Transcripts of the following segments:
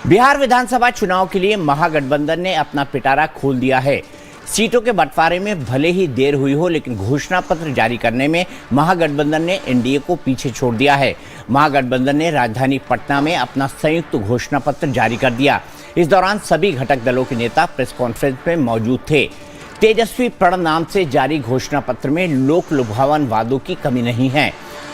बिहार विधानसभा चुनाव के लिए महागठबंधन ने अपना पिटारा खोल दिया है। सीटों के बंटवारे में भले ही देर हुई हो, लेकिन घोषणा पत्र जारी करने में महागठबंधन ने एनडीए को पीछे छोड़ दिया है। महागठबंधन ने राजधानी पटना में अपना संयुक्त घोषणा पत्र जारी कर दिया। इस दौरान सभी घटक दलों के नेता प्रेस कॉन्फ्रेंस में मौजूद थे। तेजस्वी प्रण नाम से जारी घोषणा पत्र में लोक लुभावन वादों की कमी नहीं है।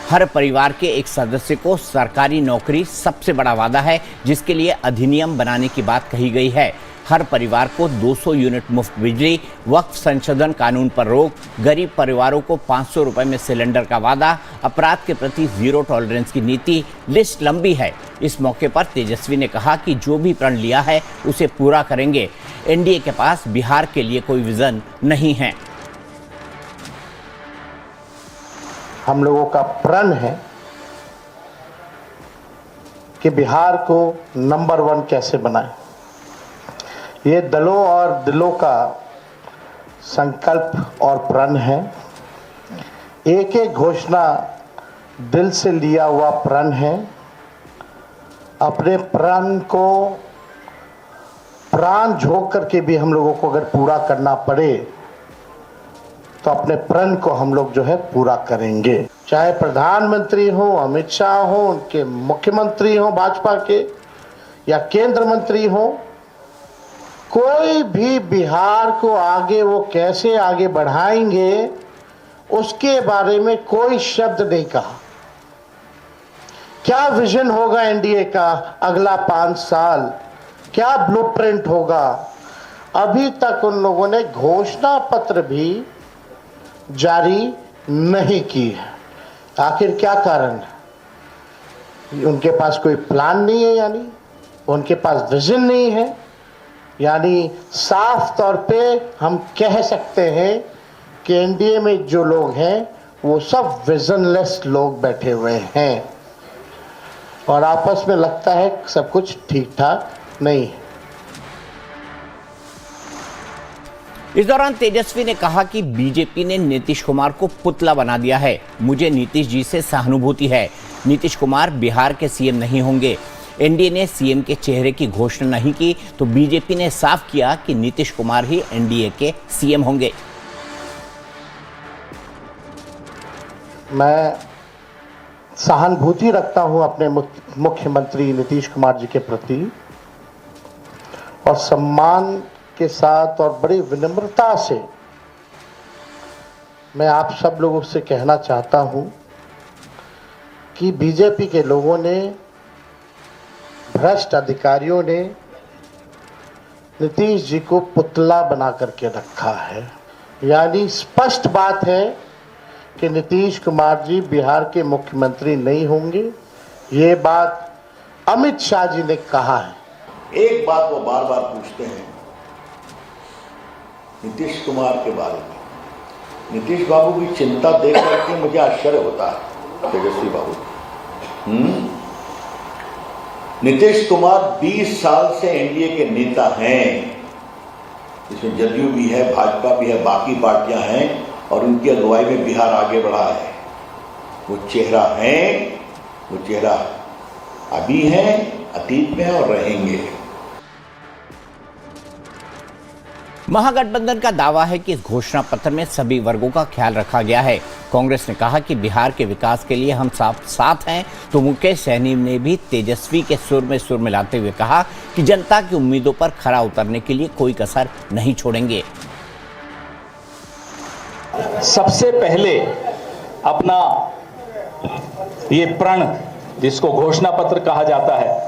हर परिवार के एक सदस्य को सरकारी नौकरी सबसे बड़ा वादा है, जिसके लिए अधिनियम बनाने की बात कही गई है। हर परिवार को 200 यूनिट मुफ्त बिजली, वक्फ संशोधन कानून पर रोक, गरीब परिवारों को 500 रुपए में सिलेंडर का वादा, अपराध के प्रति जीरो टॉलरेंस की नीति। लिस्ट लंबी है। इस मौके पर तेजस्वी ने कहा कि जो भी प्रण लिया है उसे पूरा करेंगे। एनडीए के पास बिहार के लिए कोई विजन नहीं है। हम लोगों का प्रण है कि बिहार को नंबर 1 कैसे बनाएं। ये दलों और दिलों का संकल्प और प्रण है। एक एक घोषणा दिल से लिया हुआ प्रण है। अपने प्रण को प्राण झोंक करके भी हम लोगों को अगर पूरा करना पड़े तो अपने प्रण को हम लोग जो है पूरा करेंगे। चाहे प्रधानमंत्री हो, अमित शाह हो, उनके मुख्यमंत्री हो भाजपा के, या केंद्र मंत्री हो, कोई भी बिहार को आगे वो कैसे आगे बढ़ाएंगे उसके बारे में कोई शब्द नहीं कहा। क्या विजन होगा एनडीए का अगला 5 साल, क्या ब्लूप्रिंट होगा, अभी तक उन लोगों ने घोषणा पत्र भी जारी नहीं की है। आखिर क्या कारण है? उनके पास कोई प्लान नहीं है, यानी उनके पास विजन नहीं है। यानी साफ तौर पे हम कह सकते हैं कि एनडीए में जो लोग हैं वो सब विजनलेस लोग बैठे हुए हैं और आपस में लगता है सब कुछ ठीक ठाक नहीं है। इस दौरान तेजस्वी ने कहा कि बीजेपी ने नीतीश कुमार को पुतला बना दिया है। मुझे नीतीश जी से सहानुभूति है। नीतीश कुमार बिहार के सीएम नहीं होंगे। एनडीए ने सीएम के चेहरे की घोषणा नहीं की तो बीजेपी ने साफ किया कि नीतीश कुमार ही एनडीए के सीएम होंगे। मैं सहानुभूति रखता हूं अपने मुख्यमंत्री नीतीश कुमार जी के प्रति और सम्मान के साथ और बड़ी विनम्रता से मैं आप सब लोगों से कहना चाहता हूं कि बीजेपी के लोगों ने, भ्रष्ट अधिकारियों ने नीतीश जी को पुतला बना करके रखा है। यानी स्पष्ट बात है कि नीतीश कुमार जी बिहार के मुख्यमंत्री नहीं होंगे। ये बात अमित शाह जी ने कहा है। एक बात वो बार बार पूछते हैं नीतीश कुमार के बारे में। नीतीश बाबू की चिंता देख करके मुझे आश्चर्य होता है। तेजस्वी बाबू, नीतीश कुमार 20 साल से एनडीए के नेता हैं। इसमें जदयू भी है, भाजपा भी है, बाकी पार्टियां हैं और उनकी अगुवाई में बिहार आगे बढ़ा है। वो चेहरा है, वो चेहरा अभी है, अतीत में है और रहेंगे। महागठबंधन का दावा है कि इस घोषणा पत्र में सभी वर्गों का ख्याल रखा गया है। कांग्रेस ने कहा कि बिहार के विकास के लिए हम साथ हैं, तो मुकेश सहनी ने भी तेजस्वी के सुर में सुर मिलाते हुए कहा कि जनता की उम्मीदों पर खरा उतरने के लिए कोई कसर नहीं छोड़ेंगे। सबसे पहले अपना ये प्रण, जिसको घोषणा पत्र कहा जाता है,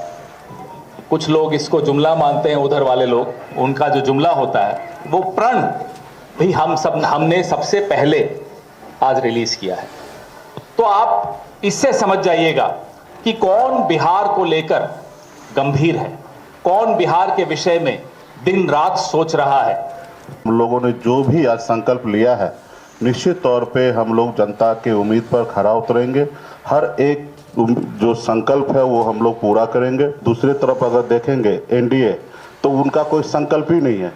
कुछ लोग इसको जुमला मानते हैं, उधर वाले लोग, उनका जो जुमला होता है वो प्रण भी हमने सबसे पहले आज रिलीज किया है। तो आप इससे समझ जाइएगा कि कौन बिहार को लेकर गंभीर है, कौन बिहार के विषय में दिन रात सोच रहा है। हम लोगों ने जो भी आज संकल्प लिया है, निश्चित तौर पे हम लोग जनता के उम्मीद पर खरा उतरेंगे। हर एक जो संकल्प है वो हम लोग पूरा करेंगे। दूसरी तरफ अगर देखेंगे एनडीए, तो उनका कोई संकल्प ही नहीं है,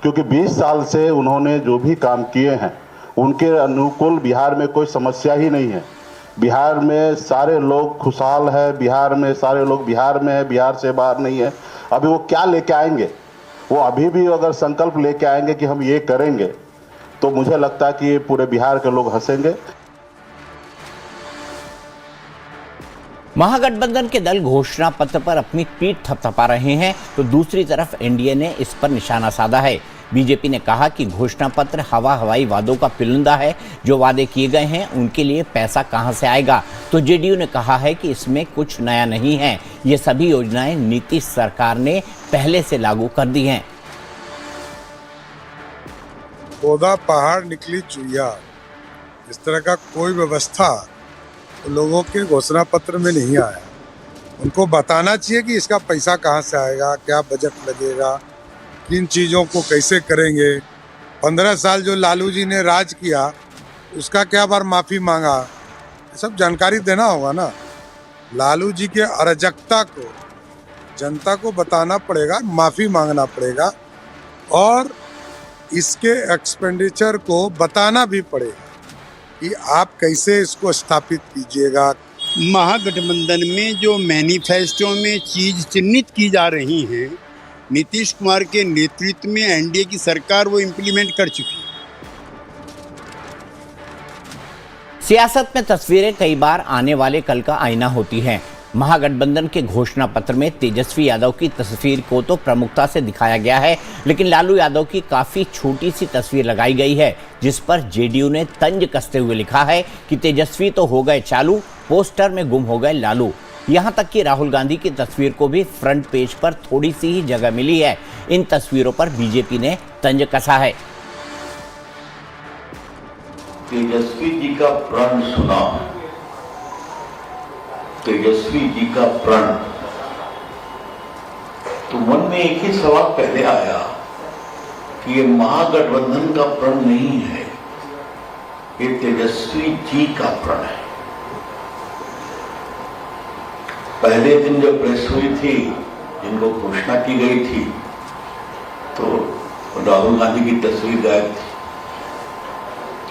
क्योंकि 20 साल से उन्होंने जो भी काम किए हैं उनके अनुकूल बिहार में कोई समस्या ही नहीं है। बिहार में सारे लोग खुशहाल है, बिहार में सारे लोग बिहार में है, बिहार से बाहर नहीं है। अभी वो क्या लेके आएंगे, वो अभी भी अगर संकल्प लेके आएंगे कि हम ये करेंगे, तो मुझे लगता है कि ये पूरे बिहार के लोग हंसेंगे। महागठबंधन के दल घोषणा पत्र पर अपनी पीठ थपथपा रहे हैं, तो दूसरी तरफ एनडीए ने इस पर निशाना साधा है। बीजेपी ने कहा कि घोषणा पत्र हवाई वादों का पिलंदा है, जो वादे किए गए हैं उनके लिए पैसा कहां से आएगा। तो जेडीयू ने कहा है कि इसमें कुछ नया नहीं है, ये सभी योजनाएं नीतीश सरकार ने पहले से लागू कर दी हैं। पौधा पहाड़ निकली चुईया, इस तरह का कोई व्यवस्था तो लोगों के घोषणा पत्र में नहीं आया। उनको बताना चाहिए कि इसका पैसा कहाँ से आएगा, क्या बजट लगेगा, किन चीज़ों को कैसे करेंगे। 15 साल जो लालू जी ने राज किया उसका क्या बार माफ़ी मांगा, सब जानकारी देना होगा ना। लालू जी के अराजकता को जनता को बताना पड़ेगा, माफ़ी मांगना पड़ेगा और इसके एक्सपेंडिचर को बताना भी पड़ेगा कि आप कैसे इसको स्थापित कीजिएगा। महागठबंधन में जो मैनिफेस्टो में चीज चिन्हित की जा रही हैं, नीतीश कुमार के नेतृत्व में एनडीए की सरकार वो इम्प्लीमेंट कर चुकी है। सियासत में तस्वीरें कई बार आने वाले कल का आईना होती हैं। महागठबंधन के घोषणा पत्र में तेजस्वी यादव की तस्वीर को तो प्रमुखता से दिखाया गया है, लेकिन लालू यादव की काफी छोटी सी तस्वीर लगाई गई है, जिस पर जेडीयू ने तंज कसते हुए लिखा है कि तेजस्वी तो हो गए चालू, पोस्टर में गुम हो गए लालू। यहां तक कि राहुल गांधी की तस्वीर को भी फ्रंट पेज पर थोड़ी सी ही जगह मिली है। इन तस्वीरों पर बीजेपी ने तंज कसा है। तेजस्वी जी का प्रण सुना, तेजस्वी जी का प्रण, तो मन में एक ही सवाल पहले आया कि ये महागठबंधन का प्रण नहीं है, ये तेजस्वी जी का प्रण है। पहले दिन जो प्रेस हुई थी, जिनको घोषणा की गई थी, तो राहुल गांधी की तस्वीर गायब थी।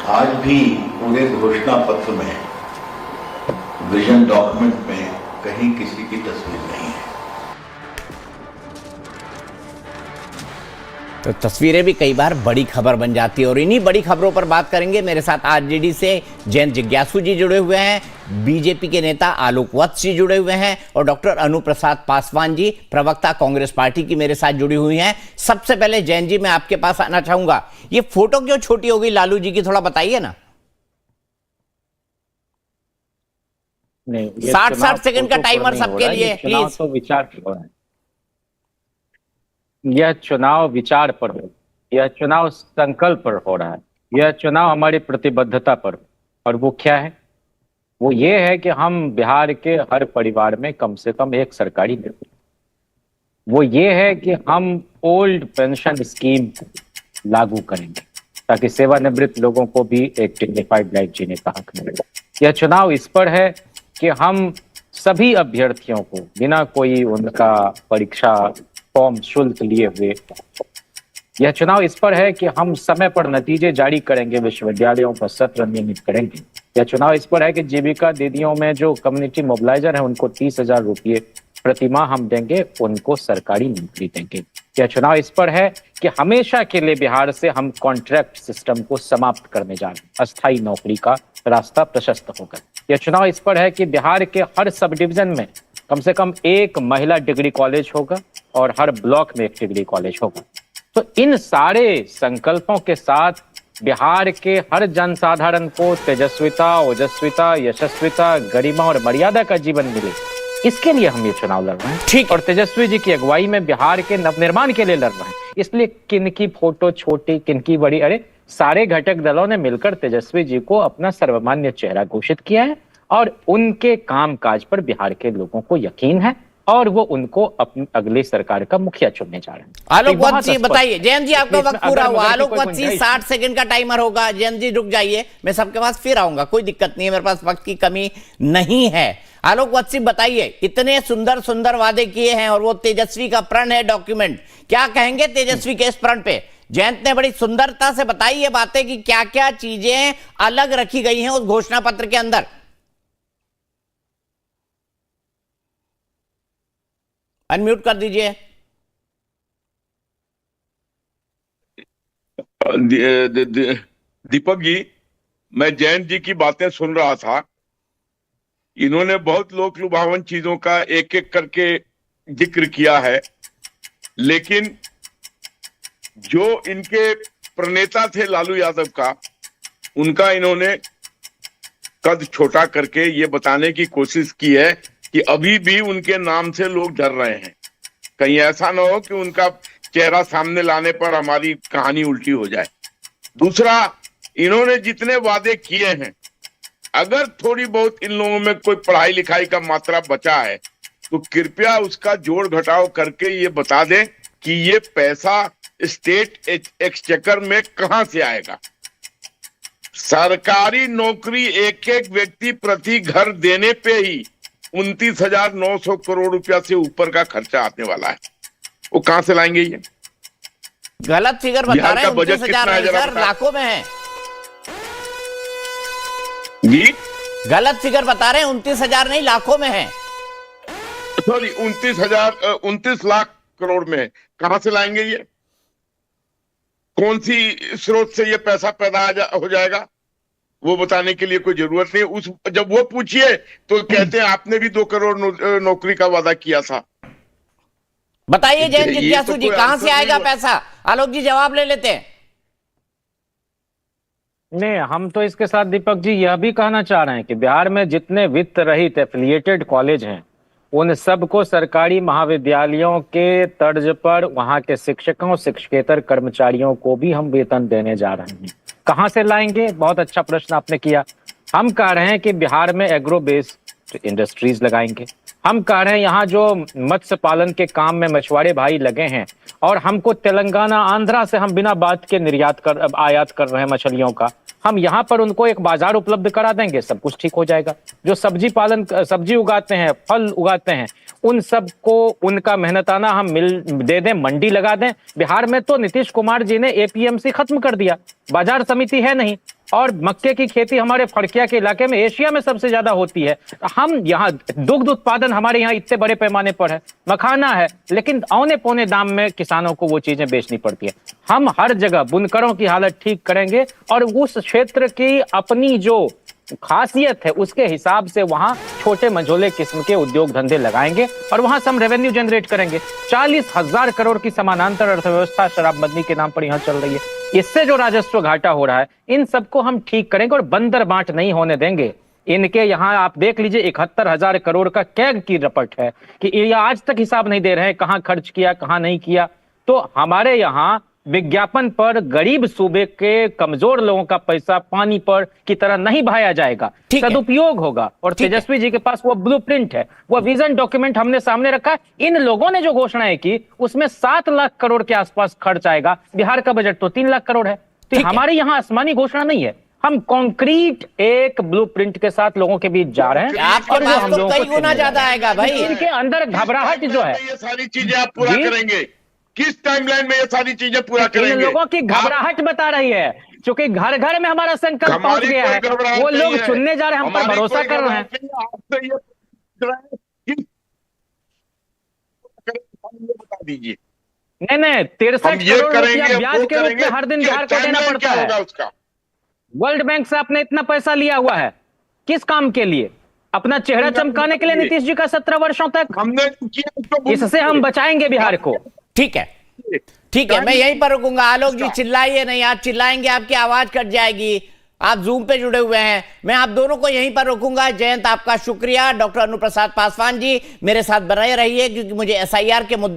आज भी पूरे घोषणा पत्र में, विजन डॉक्यूमेंट में कहीं किसी की तस्वीर नहीं है। तो तस्वीरें भी कई बार बड़ी खबर बन जाती है, और इन्हीं बड़ी खबरों पर बात करेंगे। मेरे साथ आरजेडी से जयंत जिज्ञासु जी जुड़े हुए हैं, बीजेपी के नेता आलोक वत्स जी जुड़े हुए हैं, और डॉक्टर अनु प्रसाद पासवान जी, प्रवक्ता कांग्रेस पार्टी की, मेरे साथ जुड़ी हुई हैं। सबसे पहले जयंत जी, मैं आपके पास आना चाहूंगा, ये फोटो क्यों छोटी हो गई लालू जी की, थोड़ा बताइए ना। 60 सेकंड का टाइमर सबके लिए प्लीज। तो विचार हो रहा है, यह चुनाव विचार पर हो, यह चुनाव संकल्प पर हो रहा है, यह चुनाव हमारी प्रतिबद्धता पर, और वो क्या है? वो ये है कि हम बिहार के हर परिवार में कम से कम एक सरकारी नौकरी, वो ये है कि हम ओल्ड पेंशन स्कीम लागू करेंगे ताकि सेवानिवृत्त लोगों को भी एक डिग्निफाइड लाइफ जीने का हक मिले। यह चुनाव इस पर है कि हम सभी अभ्यर्थियों को बिना कोई उनका परीक्षा फॉर्म शुल्क लिए हुए, यह चुनाव इस पर है कि हम समय पर नतीजे जारी करेंगे, विश्वविद्यालयों का सत्र नियमित करेंगे। यह चुनाव इस पर है कि जीविका दीदियों में जो कम्युनिटी मोबिलाइजर है उनको 30,000 रुपये प्रतिमाह हम देंगे, उनको सरकारी नौकरी देंगे। यह चुनाव इस पर है कि हमेशा के लिए बिहार से हम कॉन्ट्रैक्ट सिस्टम को समाप्त करने जा रहे हैं, अस्थायी नौकरी का रास्ता प्रशस्त होगा। यह चुनाव इस पर है कि बिहार के हर सब डिवीजन में कम से कम एक महिला डिग्री कॉलेज होगा और हर ब्लॉक में एक डिग्री कॉलेज होगा। तो इन सारे संकल्पों के साथ बिहार के हर जनसाधारण को तेजस्विता, ओजस्विता, यशस्विता, गरिमा और मर्यादा का जीवन मिले, इसके लिए हम ये चुनाव लड़ रहे हैं। ठीक, और तेजस्वी जी की अगुवाई में बिहार के नवनिर्माण के लिए लड़ रहे हैं। इसलिए किनकी फोटो छोटी, किनकी बड़ी, अरे सारे घटक दलों ने मिलकर तेजस्वी जी को अपना सर्वमान्य चेहरा घोषित किया है, और उनके कामकाज पर बिहार के लोगों को यकीन है, और वो उनको अपनी अगली सरकार का मुखिया चुनने जा रहे हैं। आलोक वत्स जी बताइए। जयंत जी आपका वक्त पूरा हुआ। आलोक वत्स जी 60 सेकंड का टाइमर होगा। जयंत जी रुक जाइए, मैं सबके पास फिर आऊंगा, कोई दिक्कत नहीं है, मेरे पास वक्त की कमी नहीं है। आलोक वत्स जी बताइए, इतने सुंदर सुंदर वादे किए हैं और वो तेजस्वी का प्रण है डॉक्यूमेंट, क्या कहेंगे तेजस्वी के इस प्रण पे? जयंत ने बड़ी सुंदरता से बताई ये बातें कि क्या क्या चीजें अलग रखी गई हैं उस घोषणा पत्र के अंदर। अनम्यूट कर दीजिए। दीपक जी, मैं जयंत जी की बातें सुन रहा था। इन्होंने बहुत लोक लुभावन चीजों का एक एक करके जिक्र किया है, लेकिन जो इनके प्रणेता थे लालू यादव का, उनका इन्होंने कद छोटा करके ये बताने की कोशिश की है कि अभी भी उनके नाम से लोग डर रहे हैं। कहीं ऐसा ना हो कि उनका चेहरा सामने लाने पर हमारी कहानी उल्टी हो जाए। दूसरा, इन्होंने जितने वादे किए हैं, अगर थोड़ी बहुत इन लोगों में कोई पढ़ाई लिखाई का मात्रा बचा है तो कृपया उसका जोड़ घटाव करके ये बता दें कि ये पैसा स्टेट एक्सचेकर में कहां से आएगा। सरकारी नौकरी एक एक व्यक्ति प्रति घर देने पे ही 29,900 करोड़ रुपया से ऊपर का खर्चा आने वाला है। वो कहां से लाएंगे? ये गलत फिगर बता बिहार रहे का हैं। बजट 29,000 कितना है नहीं जरा सर, बता। लाखों में है। जी गलत फिगर बता रहे हैं, 29,000 नहीं, लाखों में है। सॉरी, 29 लाख करोड़ में है। कहां से लाएंगे ये? कौन सी स्रोत से ये पैसा पैदा हो जाएगा? वो बताने के लिए कोई जरूरत नहीं। जब वो पूछिए तो कहते हैं आपने भी 2 करोड़ नौकरी का वादा किया था। बताइए जयंत ये जिज्ञासु तो जी, कोई कहां आंसर से आएगा नहीं हुआ। पैसा? आलोक जी जवाब ले लेते हैं। नहीं, हम तो इसके साथ दीपक जी यह भी कहना चाह रहे हैं कि बिहार में जितने वित्त रहित एफिलिएटेड कॉलेज हैं, उन सबको सरकारी महाविद्यालयों के तर्ज पर वहां के शिक्षकों, शिक्षकेतर कर्मचारियों को भी हम वेतन देने जा रहे हैं। कहां से लाएंगे? बहुत अच्छा प्रश्न आपने किया। हम कह रहे हैं कि बिहार में एग्रो बेस्ड इंडस्ट्रीज लगाएंगे। हम कह रहे हैं यहाँ जो मत्स्य पालन के काम में मछुआरे भाई लगे हैं, और हमको तेलंगाना, आंध्रा से हम बिना बात के आयात कर रहे हैं मछलियों का, हम यहाँ पर उनको एक बाजार उपलब्ध करा देंगे, सब कुछ ठीक हो जाएगा। जो सब्जी उगाते हैं, फल उगाते हैं, उन सबको उनका मेहनताना हम दे दें, मंडी लगा दें। बिहार में तो नीतीश कुमार जी ने एपीएमसी खत्म कर दिया, बाजार समिति है नहीं, और मक्के की खेती हमारे फड़किया के इलाके में एशिया में सबसे ज्यादा होती है। हम यहाँ दुग्ध उत्पादन हमारे यहाँ इतने बड़े पैमाने पर है, मखाना है, लेकिन औने पौने दाम में किसानों को वो चीजें बेचनी पड़ती है। हम हर जगह बुनकरों की हालत ठीक करेंगे और उस क्षेत्र की अपनी जो खासियत है उसके हिसाब से वहां छोटे मझोले किस्म के उद्योग धंधे लगाएंगे और वहां से हम रेवेन्यू जनरेट करेंगे। 40,000 करोड़ की समानांतर अर्थव्यवस्था शराबबंदी के नाम पर यहां चल रही है। इससे जो राजस्व घाटा हो रहा है, इन सबको हम ठीक करेंगे और बंदर बांट नहीं होने देंगे। इनके यहाँ आप देख लीजिए 71,000 करोड़ का कैग की रपट है कि ये आज तक हिसाब नहीं दे रहे हैं कहां खर्च किया, कहां नहीं किया। तो हमारे यहाँ विज्ञापन पर गरीब सूबे के कमजोर लोगों का पैसा पानी पर की तरह नहीं बहाया जाएगा, सदुपयोग होगा। और तेजस्वी जी के पास वो ब्लूप्रिंट है, वो विजन डॉक्यूमेंट हमने सामने रखा है। इन लोगों ने जो घोषणाएं की उसमें 7 लाख करोड़ के आसपास खर्च आएगा। बिहार का बजट तो 3 लाख करोड़ है। तो हमारे यहाँ आसमानी घोषणा नहीं है, हम कॉन्क्रीट एक ब्लूप्रिंट के साथ लोगों के बीच जा रहे हैं। आपके पास तो कई गुना ज्यादा आएगा भाई। इनके अंदर घबराहट जो है, ये सारी चीजें आप पूरा करेंगे किस टाइमलाइन में? ये सारी चीजें पूरा करेंगे? इन लोगों की घबराहट बता रही है, क्योंकि घर घर में हमारा संकल्प पहुंच गया है। वो लोग चुनने जा रहे हैं, हम पर भरोसा कर रहे हैं। बता दीजिए। नहीं, 63 करोड़ रुपया ब्याज के रूप में हर दिन बिहार को देना पड़ता है। उसका वर्ल्ड बैंक से आपने इतना पैसा लिया हुआ है, किस काम के लिए? अपना चेहरा चमकाने के लिए नीतीश जी का 17 वर्षों तक। हमने इससे हम बचाएंगे बिहार को। ठीक है, ठीक है, मैं यहीं पर रुकूंगा। आलोक जी चिल्लाइए नहीं, आज चिल्लाएंगे आपकी आवाज कट जाएगी। आप जूम पे जुड़े हुए हैं, मैं आप दोनों को यहीं पर रोकूंगा। जयंत आपका शुक्रिया। डॉक्टर अनुप्रसाद पासवान जी मेरे साथ बने रहिए, क्योंकि मुझे SIR के मुद्दे